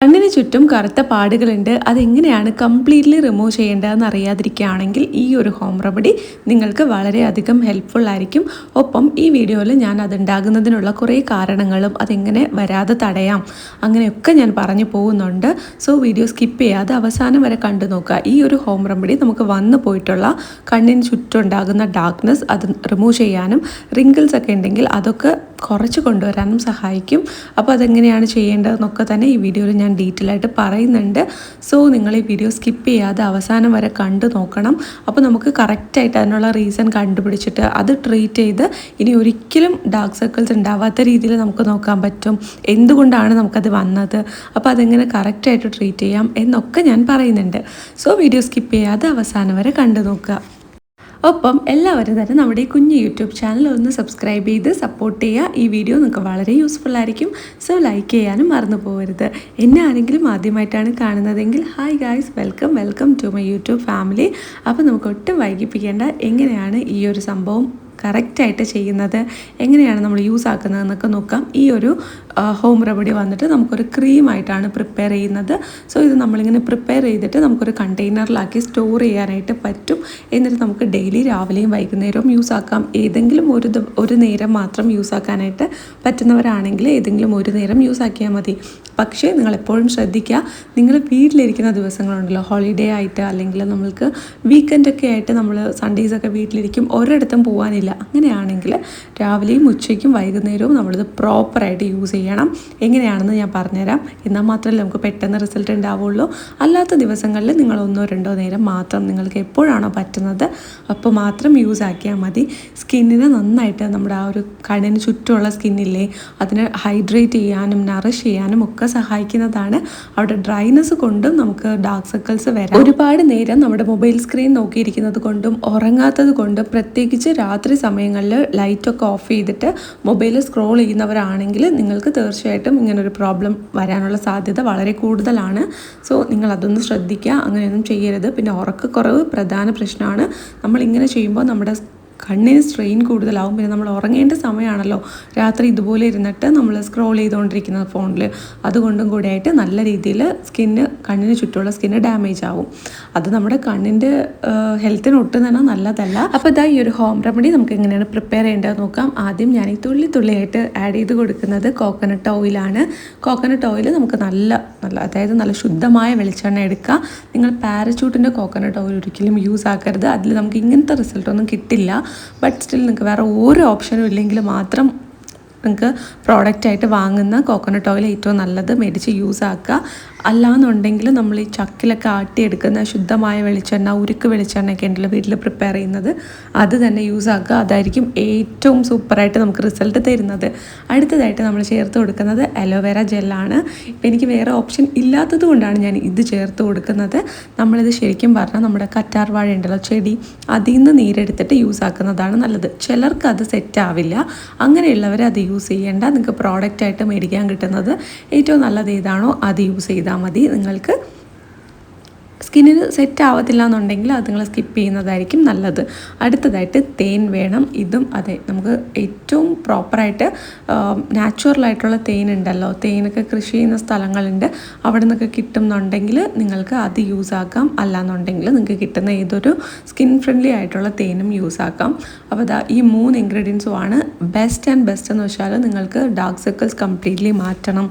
കണ്ണിന് ചുറ്റും കറുത്ത പാടുകളുണ്ട്. അതെങ്ങനെയാണ് കംപ്ലീറ്റ്ലി റിമൂവ് ചെയ്യേണ്ടതെന്ന് അറിയാതിരിക്കുകയാണെങ്കിൽ ഈ ഒരു ഹോം റെമഡി നിങ്ങൾക്ക് വളരെയധികം ഹെൽപ്ഫുൾ ആയിരിക്കും. ഒപ്പം ഈ വീഡിയോയിൽ ഞാൻ അതുണ്ടാകുന്നതിനുള്ള കുറേ കാരണങ്ങളും അതെങ്ങനെ വരാതെ തടയാം അങ്ങനെയൊക്കെ ഞാൻ പറഞ്ഞു പോകുന്നുണ്ട്. സോ വീഡിയോ സ്കിപ്പ് ചെയ്യാതെ അവസാനം വരെ കണ്ടു നോക്കുക. ഈ ഒരു ഹോം റെമഡി നമുക്ക് വന്നു പോയിട്ടുള്ള കണ്ണിന് ചുറ്റുണ്ടാകുന്ന ഡാർക്ക്നെസ് അത് റിമൂവ് ചെയ്യാനും റിങ്കിൾസ് ഒക്കെ ഉണ്ടെങ്കിൽ അതൊക്കെ കുറച്ച് കൊണ്ടുവരാനും സഹായിക്കും. അപ്പോൾ അതെങ്ങനെയാണ് ചെയ്യേണ്ടതെന്നൊക്കെ തന്നെ ഈ വീഡിയോയിൽ ഞാൻ ഡീറ്റെയിൽ ആയിട്ട് പറയുന്നുണ്ട്. സോ നിങ്ങൾ ഈ വീഡിയോ സ്കിപ്പ് ചെയ്യാതെ അവസാനം വരെ കണ്ടു നോക്കണം. അപ്പോൾ നമുക്ക് കറക്റ്റായിട്ട് അതിനുള്ള റീസൺ കണ്ടുപിടിച്ചിട്ട് അത് ട്രീറ്റ് ചെയ്ത് ഇനി ഒരിക്കലും ഡാർക്ക് സർക്കിൾസ് ഉണ്ടാവാത്ത രീതിയിൽ നമുക്ക് നോക്കാൻ പറ്റും. എന്തുകൊണ്ടാണ് നമുക്കത് വന്നത്, അപ്പോൾ അതെങ്ങനെ കറക്റ്റായിട്ട് ട്രീറ്റ് ചെയ്യാം എന്നൊക്കെ ഞാൻ പറയുന്നുണ്ട്. സോ വീഡിയോ സ്കിപ്പ് ചെയ്യാതെ അവസാനം വരെ കണ്ടു നോക്കുക. ഒപ്പം എല്ലാവരും തന്നെ നമ്മുടെ ഈ കുഞ്ഞ് യൂട്യൂബ് ചാനൽ ഒന്ന് സബ്സ്ക്രൈബ് ചെയ്ത് സപ്പോർട്ട് ചെയ്യുക. ഈ വീഡിയോ നിങ്ങൾക്ക് വളരെ യൂസ്ഫുൾ ആയിരിക്കും. സോ ലൈക്ക് ചെയ്യാനും മറന്നു പോകരുത്. എന്നെ ആരെങ്കിലും ആദ്യമായിട്ടാണ് കാണുന്നതെങ്കിൽ hi guys, welcome to my YouTube family. അപ്പോൾ നമുക്ക് ഒട്ടും വൈകിപ്പിക്കേണ്ട എങ്ങനെയാണ് ഈ ഒരു സംഭവം കറക്റ്റായിട്ട് ചെയ്യുന്നത്, എങ്ങനെയാണ് നമ്മൾ യൂസ് ആക്കുന്നതെന്നൊക്കെ നോക്കാം. ഈ ഒരു ഹോം റെമഡി വന്നിട്ട് നമുക്കൊരു ക്രീമായിട്ടാണ് പ്രിപ്പയർ ചെയ്യുന്നത്. സോ ഇത് നമ്മളിങ്ങനെ പ്രിപ്പയർ ചെയ്തിട്ട് നമുക്കൊരു കണ്ടെയ്നറിലാക്കി സ്റ്റോർ ചെയ്യാനായിട്ട് പറ്റും. എന്നിട്ട് നമുക്ക് ഡെയിലി രാവിലെയും വൈകുന്നേരവും യൂസ് ആക്കാം. ഏതെങ്കിലും ഒരു നേരം മാത്രം യൂസ് ആക്കാനായിട്ട് പറ്റുന്നവരാണെങ്കിൽ ഏതെങ്കിലും ഒരു നേരം യൂസ് ആക്കിയാൽ മതി. പക്ഷേ നിങ്ങളെപ്പോഴും ശ്രദ്ധിക്കുക, നിങ്ങൾ വീട്ടിലിരിക്കുന്ന ദിവസങ്ങളുണ്ടല്ലോ, ഹോളിഡേ ആയിട്ട് അല്ലെങ്കിൽ നമ്മൾക്ക് വീക്കെൻഡൊക്കെ ആയിട്ട് നമ്മൾ സൺഡേസൊക്കെ വീട്ടിലിരിക്കും, ഒരിടത്തും പോകാനില്ല. അങ്ങനെയാണെങ്കിൽ രാവിലെയും ഉച്ചയ്ക്കും വൈകുന്നേരവും നമ്മളിത് പ്രോപ്പറായിട്ട് യൂസ് ചെയ്യണം. എങ്ങനെയാണെന്ന് ഞാൻ പറഞ്ഞുതരാം. എന്നാൽ മാത്രമല്ല നമുക്ക് പെട്ടെന്ന് റിസൾട്ട് ഉണ്ടാവുള്ളൂ. അല്ലാത്ത ദിവസങ്ങളിൽ നിങ്ങൾ 1-2 നേരം മാത്രം നിങ്ങൾക്ക് എപ്പോഴാണോ പറ്റുന്നത് അപ്പോൾ മാത്രം യൂസ് ആക്കിയാൽ മതി. സ്കിന്നിന് നന്നായിട്ട് നമ്മുടെ ആ ഒരു കണ്ണിന് ചുറ്റുമുള്ള സ്കിന്നില്ലേ അതിനെ ഹൈഡ്രേറ്റ് ചെയ്യാനും നറിഷ് ചെയ്യാനും ഒക്കെ സഹായിക്കുന്നതാണ്. അവിടെ ഡ്രൈനെസ് കൊണ്ടും നമുക്ക് ഡാർക്ക് സർക്കിൾസ് വരാം. ഒരുപാട് നേരം നമ്മുടെ മൊബൈൽ സ്ക്രീൻ നോക്കിയിരിക്കുന്നത് കൊണ്ടും ഉറങ്ങാത്തത് കൊണ്ടും പ്രത്യേകിച്ച് രാത്രി സമയങ്ങളിൽ ലൈറ്റൊക്കെ ഓഫ് ചെയ്തിട്ട് മൊബൈൽ സ്ക്രോൾ ചെയ്യുന്നവരാണെങ്കിൽ നിങ്ങൾക്ക് തീർച്ചയായിട്ടും ഇങ്ങനൊരു പ്രോബ്ലം വരാനുള്ള സാധ്യത വളരെ കൂടുതലാണ്. സോ നിങ്ങൾ അതൊന്ന് ശ്രദ്ധിക്കുക, അങ്ങനെയൊന്നും ചെയ്യരുത്. പിന്നെ ഉറക്കക്കുറവ് പ്രധാന പ്രശ്നമാണ്. നമ്മളിങ്ങനെ ചെയ്യുമ്പോൾ നമ്മുടെ കണ്ണിന് സ്ട്രെയിൻ കൂടുതലാവും. പിന്നെ നമ്മൾ ഉറങ്ങേണ്ട സമയമാണല്ലോ, രാത്രി ഇതുപോലെ ഇരുന്നിട്ട് നമ്മൾ സ്ക്രോൾ ചെയ്തുകൊണ്ടിരിക്കുന്നത് ഫോണിൽ. അതുകൊണ്ടും കൂടെ ആയിട്ട് നല്ല രീതിയിൽ കണ്ണിന് ചുറ്റുമുള്ള സ്കിന്ന് ഡാമേജ് ആവും. അത് നമ്മുടെ കണ്ണിൻ്റെ ഹെൽത്തിന് ഒട്ടും തന്നെ നല്ലതല്ല. അപ്പോൾ ഇതാ ഈ ഒരു ഹോം റെമഡി നമുക്ക് എങ്ങനെയാണ് പ്രിപ്പയർ ചെയ്യേണ്ടത് നോക്കാം. ആദ്യം ഞാൻ ഈ തുള്ളിയായിട്ട് ആഡ് ചെയ്ത് കൊടുക്കുന്നത് കോക്കനട്ട് ഓയിലാണ്. കോക്കനട്ട് ഓയിൽ നമുക്ക് അതായത് നല്ല ശുദ്ധമായ വെളിച്ചെണ്ണ എടുക്കുക. നിങ്ങൾ പാരച്യൂട്ടിൻ്റെ കോക്കനട്ട് ഓയിൽ ഒരിക്കലും യൂസ് ആക്കരുത്. അതിൽ നമുക്ക് ഇങ്ങനത്തെ റിസൾട്ടൊന്നും കിട്ടില്ല. ബട്ട് സ്റ്റിൽ നിങ്ങൾക്ക് വേറെ ഒരു ഓപ്ഷനും ഇല്ലെങ്കിൽ മാത്രം നിങ്ങൾക്ക് പ്രോഡക്റ്റായിട്ട് വാങ്ങുന്ന കോക്കനട്ട് ഓയിൽ ഏറ്റവും നല്ലത് മേടിച്ച് യൂസ് ആക്കുക. അല്ലാന്നുണ്ടെങ്കിൽ നമ്മൾ ഈ ചക്കിലൊക്കെ ആട്ടിയെടുക്കുന്ന ശുദ്ധമായ വെളിച്ചെണ്ണ, ഉരുക്ക് വെളിച്ചെണ്ണയൊക്കെ ഉണ്ടല്ലോ വീട്ടിൽ പ്രിപ്പയർ ചെയ്യുന്നത്, അത് തന്നെ യൂസ് ആക്കുക. അതായിരിക്കും ഏറ്റവും സൂപ്പറായിട്ട് നമുക്ക് റിസൾട്ട് തരുന്നത്. അടുത്തതായിട്ട് നമ്മൾ ചേർത്ത് കൊടുക്കുന്നത് അലോവേര ജെല്ലാണ്. ഇപ്പം എനിക്ക് വേറെ ഓപ്ഷൻ ഇല്ലാത്തത് കൊണ്ടാണ് ഞാൻ ഇത് ചേർത്ത് കൊടുക്കുന്നത്. നമ്മളിത് ശരിക്കും പറഞ്ഞാൽ നമ്മുടെ കറ്റാർ വാഴ ഉണ്ടല്ലോ ചെടി, അതിൽ നിന്ന് നീരെടുത്തിട്ട് യൂസ് ആക്കുന്നതാണ് നല്ലത്. ചിലർക്ക് അത് സെറ്റ് ആവില്ല. അങ്ങനെയുള്ളവർ അത് യൂസ് ചെയ്യേണ്ട. നിങ്ങൾക്ക് പ്രോഡക്റ്റായിട്ട് മേടിക്കാൻ കിട്ടുന്നത് ഏറ്റവും നല്ലത് ഏതാണോ അത് യൂസ് ചെയ്താൽ മതി. നിങ്ങൾക്ക് സ്കിന്നിന് സെറ്റ് ആവത്തില്ല എന്നുണ്ടെങ്കിൽ അത് നിങ്ങൾ സ്കിപ്പ് ചെയ്യുന്നതായിരിക്കും നല്ലത്. അടുത്തതായിട്ട് തേൻ വേണം. ഇതും അതെ, നമുക്ക് ഏറ്റവും പ്രോപ്പറായിട്ട് നാച്ചുറലായിട്ടുള്ള തേൻ ഉണ്ടല്ലോ, തേനൊക്കെ കൃഷി ചെയ്യുന്ന സ്ഥലങ്ങളുണ്ട്, അവിടെ നിന്നൊക്കെ കിട്ടുന്നുണ്ടെങ്കിൽ നിങ്ങൾക്ക് അത് യൂസ് ആക്കാം. അല്ലാന്നുണ്ടെങ്കിൽ നിങ്ങൾക്ക് കിട്ടുന്ന ഏതൊരു സ്കിൻ ഫ്രണ്ട്ലി ആയിട്ടുള്ള തേനും യൂസ് ആക്കാം. അപ്പോൾ ഈ 3 ഇൻഗ്രീഡിയൻസുമാണ് ബെസ്റ്റ് എന്ന് വെച്ചാൽ നിങ്ങൾക്ക് ഡാർക്ക് സർക്കിൾസ് കംപ്ലീറ്റ്ലി മാറ്റണം,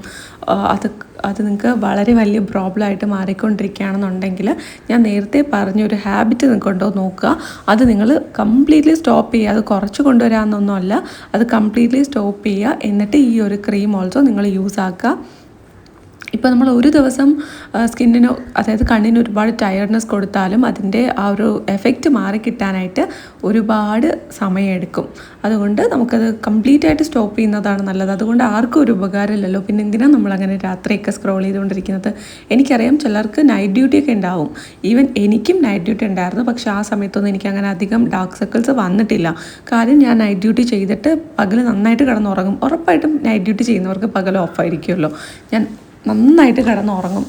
അത് നിങ്ങൾക്ക് വളരെ വലിയ പ്രോബ്ലമായിട്ട് മാറിക്കൊണ്ടിരിക്കുകയാണെന്നുണ്ടെങ്കിൽ ഞാൻ നേരത്തെ പറഞ്ഞൊരു ഹാബിറ്റ് നിങ്ങൾക്കുണ്ടോ നോക്കുക. അത് നിങ്ങൾ കംപ്ലീറ്റ്ലി സ്റ്റോപ്പ് ചെയ്യുക. അത് കുറച്ച് കൊണ്ടുവരാമെന്നൊന്നുമല്ല, അത് കംപ്ലീറ്റ്ലി സ്റ്റോപ്പ് ചെയ്യുക. എന്നിട്ട് ഈ ഒരു ക്രീം ഓൾസോ നിങ്ങൾ യൂസ് ആക്കുക. ഇപ്പോൾ നമ്മൾ ഒരു ദിവസം സ്കിന്നിന് അതായത് കണ്ണിന് ഒരുപാട് ടയർഡ്നെസ് കൊടുത്താലും അതിൻ്റെ ആ ഒരു എഫക്റ്റ് മാറിക്കിട്ടാനായിട്ട് ഒരുപാട് സമയമെടുക്കും. അതുകൊണ്ട് നമുക്കത് കംപ്ലീറ്റ് ആയിട്ട് സ്റ്റോപ്പ് ചെയ്യുന്നതാണ് നല്ലത്. അതുകൊണ്ട് ആർക്കും ഒരു ഉപകാരമില്ലല്ലോ. പിന്നെ എന്തിനാണ് നമ്മളങ്ങനെ രാത്രിയൊക്കെ സ്ക്രോൾ ചെയ്തുകൊണ്ടിരിക്കുന്നത്? എനിക്കറിയാം ചിലർക്ക് നൈറ്റ് ഡ്യൂട്ടിയൊക്കെ ഉണ്ടാവും. ഈവൻ എനിക്കും നൈറ്റ് ഡ്യൂട്ടി ഉണ്ടായിരുന്നു. പക്ഷേ ആ സമയത്തൊന്നും എനിക്ക് അങ്ങനെ അധികം ഡാർക്ക് സർക്കിൾസ് വന്നിട്ടില്ല. കാര്യം ഞാൻ നൈറ്റ് ഡ്യൂട്ടി ചെയ്തിട്ട് പകൽ നന്നായിട്ട് കിടന്നുറങ്ങും. ഉറപ്പായിട്ടും നൈറ്റ് ഡ്യൂട്ടി ചെയ്യുന്നവർക്ക് പകൽ ഓഫായിരിക്കുമല്ലോ. ഞാൻ നന്നായിട്ട് കിടന്നുറങ്ങും.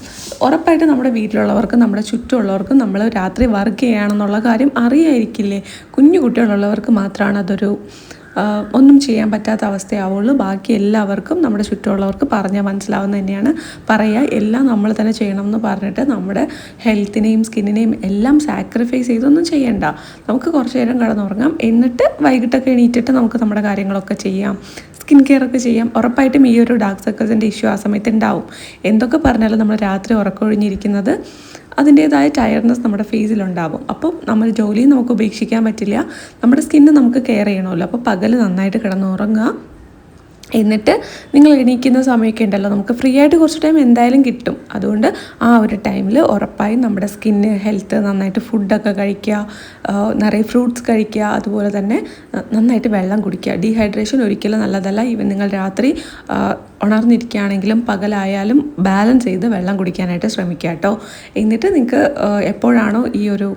ഉറപ്പായിട്ട് നമ്മുടെ വീട്ടിലുള്ളവർക്കും നമ്മുടെ ചുറ്റുമുള്ളവർക്കും നമ്മൾ രാത്രി വർക്ക് ചെയ്യുകയാണെന്നുള്ള കാര്യം അറിയായിരിക്കില്ലേ. കുഞ്ഞു കുട്ടികളുള്ളവർക്ക് മാത്രമാണ് അതൊരു ഒന്നും ചെയ്യാൻ പറ്റാത്ത അവസ്ഥയാവുള്ളൂ. ബാക്കി എല്ലാവർക്കും നമ്മുടെ ചുറ്റുമുള്ളവർക്ക് പറഞ്ഞാൽ മനസ്സിലാവുന്ന തന്നെയാണ്. പറയുക എല്ലാം നമ്മൾ തന്നെ ചെയ്യണം എന്ന് പറഞ്ഞിട്ട് നമ്മുടെ ഹെൽത്തിനെയും സ്കിന്നിനെയും എല്ലാം സാക്രിഫൈസ് ചെയ്തൊന്നും ചെയ്യണ്ട. നമുക്ക് കുറച്ച് നേരം കിടന്നുറങ്ങാം, എന്നിട്ട് വൈകിട്ടൊക്കെ എണീറ്റിട്ട് നമുക്ക് നമ്മുടെ കാര്യങ്ങളൊക്കെ ചെയ്യാം, സ്കിൻ കെയർ ഒക്കെ ചെയ്യാം. ഉറപ്പായിട്ടും ഈ ഒരു ഡാർക്ക് സർക്കിൾസിൻ്റെ ഇഷ്യൂ ആ സമയത്ത് ഉണ്ടാവും. എന്തൊക്കെ പറഞ്ഞാലും നമ്മൾ രാത്രി ഉറക്കമൊഴിഞ്ഞിരിക്കുന്നത് അതിൻ്റേതായ ടയർഡ്നെസ് നമ്മുടെ ഫേസിലുണ്ടാവും. അപ്പോൾ നമ്മൾ ജോലിയും നമുക്ക് ഉപേക്ഷിക്കാൻ പറ്റില്ല, നമ്മുടെ സ്കിന്ന് നമുക്ക് കെയർ ചെയ്യണമല്ലോ. അപ്പോൾ പകൽ നന്നായിട്ട് കിടന്നുറങ്ങുക. എന്നിട്ട് നിങ്ങൾ എണീക്കുന്ന സമയമൊക്കെ ഉണ്ടല്ലോ, നമുക്ക് ഫ്രീ ആയിട്ട് കുറച്ച് ടൈം എന്തായാലും കിട്ടും. അതുകൊണ്ട് ആ ഒരു ടൈമിൽ ഉറപ്പായും നമ്മുടെ സ്കിന്ന് ഹെൽത്ത്, നന്നായിട്ട് ഫുഡൊക്കെ കഴിക്കുക, നിറയെ ഫ്രൂട്ട്സ് കഴിക്കുക, അതുപോലെ തന്നെ നന്നായിട്ട് വെള്ളം കുടിക്കുക. ഡീഹൈഡ്രേഷൻ ഒരിക്കലും നല്ലതല്ല. ഈവൻ നിങ്ങൾ രാത്രി ഉണർന്നിരിക്കുകയാണെങ്കിലും പകലായാലും ബാലൻസ് ചെയ്ത് വെള്ളം കുടിക്കാനായിട്ട് ശ്രമിക്കുക കേട്ടോ. എന്നിട്ട് നിങ്ങൾക്ക് എപ്പോഴാണോ ഈ ഒരു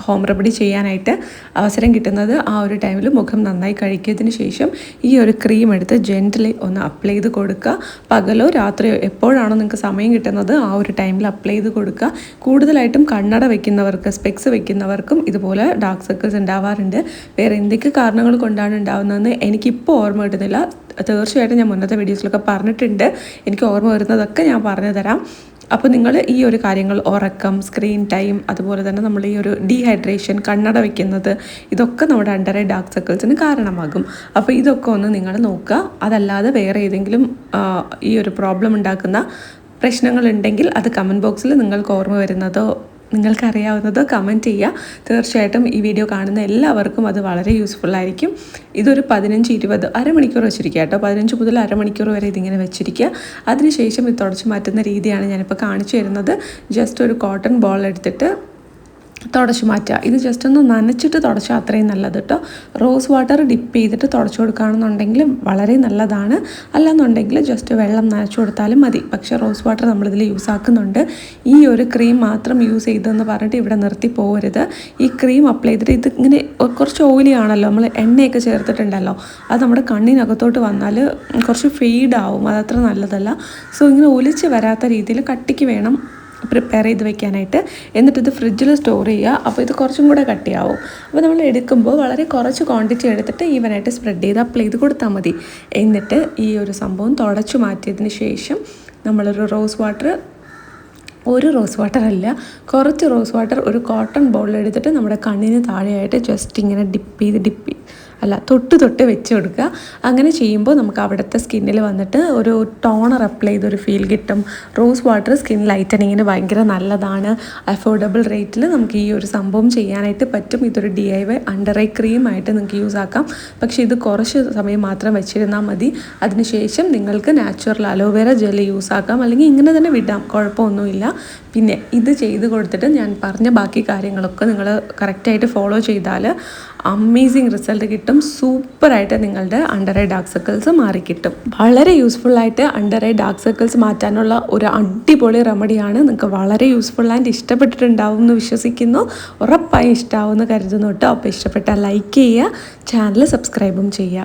ഹോം റെമഡി ചെയ്യാനായിട്ട് അവസരം കിട്ടുന്നത് ആ ഒരു ടൈമിൽ മുഖം നന്നായി കഴുകിയതിന് ശേഷം ഈ ഒരു ക്രീം എടുത്ത് ജെൻ്റലി ഒന്ന് അപ്ലൈ ചെയ്ത് കൊടുക്കുക. പകലോ രാത്രിയോ എപ്പോഴാണോ നിങ്ങൾക്ക് സമയം കിട്ടുന്നത് ആ ഒരു ടൈമിൽ അപ്ലൈ ചെയ്ത് കൊടുക്കുക. കൂടുതലായിട്ടും കണ്ണട വെക്കുന്നവർക്ക്, സ്പെക്സ് വെക്കുന്നവർക്കും ഇതുപോലെ ഡാർക്ക് സർക്കിൾസ് ഉണ്ടാവാറുണ്ട്. വേറെ എന്തൊക്കെ കാരണങ്ങൾ കൊണ്ടാണ് ഉണ്ടാകുന്നതെന്ന് എനിക്കിപ്പോൾ ഓർമ്മ കിട്ടുന്നില്ല. തീർച്ചയായിട്ടും ഞാൻ മുന്നത്തെ വീഡിയോസിലൊക്കെ പറഞ്ഞിട്ടുണ്ട്. എനിക്ക് ഓർമ്മ വരുന്നതൊക്കെ ഞാൻ പറഞ്ഞു തരാം. അപ്പോൾ നിങ്ങൾ ഈ ഒരു കാര്യങ്ങൾ, ഉറക്കം, സ്ക്രീൻ ടൈം, അതുപോലെ തന്നെ നമ്മൾ ഈ ഒരു ഡീഹൈഡ്രേഷൻ, കണ്ണട വയ്ക്കുന്നത്, ഇതൊക്കെ നമ്മുടെ അണ്ടർ ഐ ഡാർക്ക് സർക്കിൾസിന് കാരണമാകും. അപ്പോൾ ഇതൊക്കെ ഒന്ന് നിങ്ങൾ നോക്കുക. അതല്ലാതെ വേറെ ഏതെങ്കിലും ഈ ഒരു പ്രോബ്ലം ഉണ്ടാക്കുന്ന പ്രശ്നങ്ങളുണ്ടെങ്കിൽ അത് കമൻറ്റ് ബോക്സിൽ നിങ്ങൾക്ക് ഓർമ്മ വരുന്നതോ നിങ്ങൾക്കറിയാവുന്നതോ കമൻറ്റ് ചെയ്യുക. തീർച്ചയായിട്ടും ഈ വീഡിയോ കാണുന്ന എല്ലാവർക്കും അത് വളരെ യൂസ്ഫുൾ ആയിരിക്കും. ഇതൊരു 15-20 അരമണിക്കൂർ വെച്ചിരിക്കുക കേട്ടോ. 15 മുതൽ അരമണിക്കൂർ വരെ ഇതിങ്ങനെ വെച്ചിരിക്കുക. അതിനുശേഷം ഇത് തുടച്ച് മാറ്റുന്ന രീതിയാണ് ഞാനിപ്പോൾ കാണിച്ചു തരുന്നത്. ജസ്റ്റ് ഒരു കോട്ടൺ ബോൾ എടുത്തിട്ട് തുടച്ച് മാറ്റുക. ഇത് ജസ്റ്റ് ഒന്ന് നനച്ചിട്ട് തുടച്ചാൽ അത്രയും നല്ലത് കേട്ടോ. റോസ് വാട്ടർ ഡിപ്പ് ചെയ്തിട്ട് തുടച്ചു കൊടുക്കുകയാണെന്നുണ്ടെങ്കിൽ വളരെ നല്ലതാണ്. അല്ലെന്നുണ്ടെങ്കിൽ ജസ്റ്റ് വെള്ളം നനച്ചു കൊടുത്താലും മതി. പക്ഷേ റോസ് വാട്ടർ നമ്മളിതിൽ യൂസ് ആക്കുന്നുണ്ട്. ഈ ഒരു ക്രീം മാത്രം യൂസ് ചെയ്തെന്ന് പറഞ്ഞിട്ട് ഇവിടെ നിർത്തി പോകരുത്. ഈ ക്രീം അപ്ലൈ ചെയ്തിട്ട് ഇത് ഇങ്ങനെ കുറച്ച് ഓയിലി ആണല്ലോ, നമ്മൾ എണ്ണയൊക്കെ ചേർത്തിട്ടുണ്ടല്ലോ, അത് നമ്മുടെ കണ്ണിനകത്തോട്ട് വന്നാൽ കുറച്ച് ഫെയ്ഡാവും, അതത്ര നല്ലതല്ല. സോ ഇങ്ങനെ ഒലിച്ച് വരാത്ത രീതിയിൽ കട്ടിക്ക് വേണം പ്രിപ്പയർ ചെയ്ത് വെക്കാനായിട്ട്. എന്നിട്ടിത് ഫ്രിഡ്ജിൽ സ്റ്റോർ ചെയ്യുക. അപ്പോൾ ഇത് കുറച്ചും കൂടെ കട്ടിയാവും. അപ്പോൾ നമ്മൾ എടുക്കുമ്പോൾ വളരെ കുറച്ച് ക്വാണ്ടിറ്റി എടുത്തിട്ട് ഈവനായിട്ട് സ്പ്രെഡ് ചെയ്ത് അപ്ലൈ ചെയ്ത് കൊടുത്താൽ മതി. എന്നിട്ട് ഈ ഒരു സംഭവം തുടച്ചു മാറ്റിയതിന് ശേഷം നമ്മളൊരു റോസ് വാട്ടർ, ഒരു റോസ് വാട്ടർ അല്ല, കുറച്ച് റോസ് വാട്ടർ ഒരു കോട്ടൺ ബോളിൽ എടുത്തിട്ട് നമ്മുടെ കണ്ണിന് താഴെയായിട്ട് ജസ്റ്റ് ഇങ്ങനെ തൊട്ട് വെച്ച് കൊടുക്കുക. അങ്ങനെ ചെയ്യുമ്പോൾ നമുക്ക് അവിടുത്തെ സ്കിന്നിൽ വന്നിട്ട് ഒരു ടോണർ അപ്ലൈ ചെയ്തൊരു ഫീൽ കിട്ടും. റോസ് വാട്ടർ സ്കിൻ ലൈറ്റനിങ്ങിന് ഭയങ്കര നല്ലതാണ്. അഫോർഡബിൾ റേറ്റിൽ നമുക്ക് ഈ ഒരു സംഭവം ചെയ്യാനായിട്ട് പറ്റും. ഇതൊരു DIY അണ്ടർ ഐ ക്രീമായിട്ട് നിങ്ങൾക്ക് യൂസ് ആക്കാം. പക്ഷേ ഇത് കുറച്ച് സമയം മാത്രം വെച്ചിരുന്നാൽ മതി. അതിനുശേഷം നിങ്ങൾക്ക് നാച്ചുറൽ അലോവേറ ജെൽ യൂസ് ആക്കാം, അല്ലെങ്കിൽ ഇങ്ങനെ തന്നെ വിടാം, കുഴപ്പമൊന്നുമില്ല. പിന്നെ ഇത് ചെയ്ത് കൊടുത്തിട്ട് ഞാൻ പറഞ്ഞ ബാക്കി കാര്യങ്ങളൊക്കെ നിങ്ങൾ കറക്റ്റായിട്ട് ഫോളോ ചെയ്താൽ അമേസിങ് റിസൾട്ട് കിട്ടും. സൂപ്പറായിട്ട് നിങ്ങളുടെ അണ്ടർ ഐ ഡാർക്ക് സർക്കിൾസ് മാറിക്കിട്ടും. വളരെ യൂസ്ഫുള്ളായിട്ട് അണ്ടർ ഐ ഡാർക്ക് സർക്കിൾസ് മാറ്റാനുള്ള ഒരു അടിപൊളി റെമഡിയാണ്. നിങ്ങൾക്ക് വളരെ യൂസ്ഫുള്ളായിട്ട് ഇഷ്ടപ്പെട്ടിട്ടുണ്ടാവും എന്ന് വിശ്വസിക്കുന്നു. ഉറപ്പായും ഇഷ്ടമാവുമെന്ന് കരുതുന്നു കേട്ടോ. അപ്പോൾ ഇഷ്ടപ്പെട്ടാൽ ലൈക്ക് ചെയ്യുക, ചാനൽ സബ്സ്ക്രൈബും ചെയ്യുക.